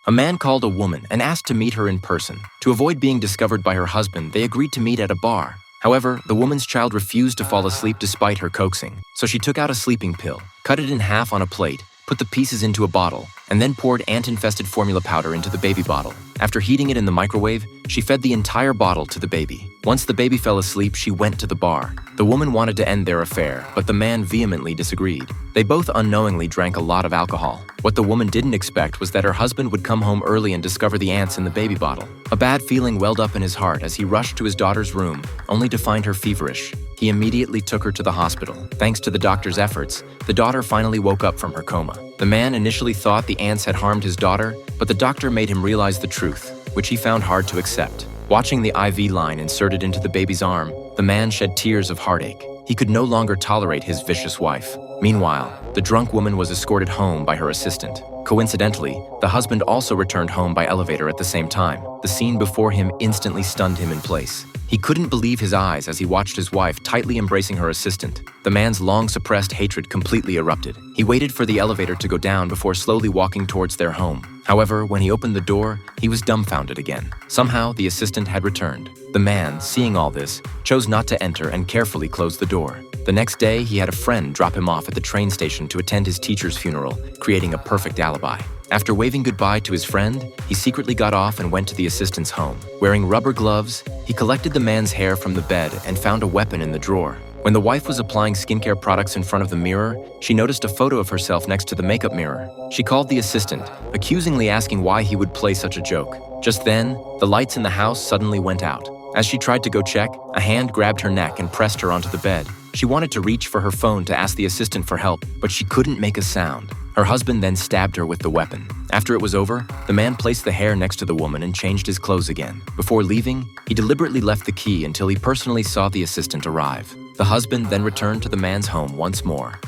A man called a woman and asked to meet her in person. To avoid being discovered by her husband, they agreed to meet at a bar. However, the woman's child refused to fall asleep despite her coaxing, so she took out a sleeping pill, cut it in half on a plate, put the pieces into a bottle, and then poured ant-infested formula powder into the baby bottle. After heating it in the microwave, she fed the entire bottle to the baby. Once the baby fell asleep, she went to the bar. The woman wanted to end their affair, but the man vehemently disagreed. They both unknowingly drank a lot of alcohol. What the woman didn't expect was that her husband would come home early and discover the ants in the baby bottle. A bad feeling welled up in his heart as he rushed to his daughter's room, only to find her feverish. He immediately took her to the hospital. Thanks to the doctor's efforts, the daughter finally woke up from her coma. The man initially thought the ants had harmed his daughter, but the doctor made him realize the truth, which he found hard to accept. Watching the IV line inserted into the baby's arm, the man shed tears of heartache. He could no longer tolerate his vicious wife. Meanwhile, the drunk woman was escorted home by her assistant. Coincidentally, the husband also returned home by elevator at the same time. The scene before him instantly stunned him in place. He couldn't believe his eyes as he watched his wife tightly embracing her assistant. The man's long-suppressed hatred completely erupted. He waited for the elevator to go down before slowly walking towards their home. However, when he opened the door, he was dumbfounded again. Somehow, the assistant had returned. The man, seeing all this, chose not to enter and carefully closed the door. The next day, he had a friend drop him off at the train station to attend his teacher's funeral, creating a perfect alibi. After waving goodbye to his friend, he secretly got off and went to the assistant's home. Wearing rubber gloves, he collected the man's hair from the bed and found a weapon in the drawer. When the wife was applying skincare products in front of the mirror, she noticed a photo of herself next to the makeup mirror. She called the assistant, accusingly asking why he would play such a joke. Just then, the lights in the house suddenly went out. As she tried to go check, a hand grabbed her neck and pressed her onto the bed. She wanted to reach for her phone to ask the assistant for help, but she couldn't make a sound. Her husband then stabbed her with the weapon. After it was over, the man placed the hair next to the woman and changed his clothes again. Before leaving, he deliberately left the key until he personally saw the assistant arrive. The husband then returned to the man's home once more.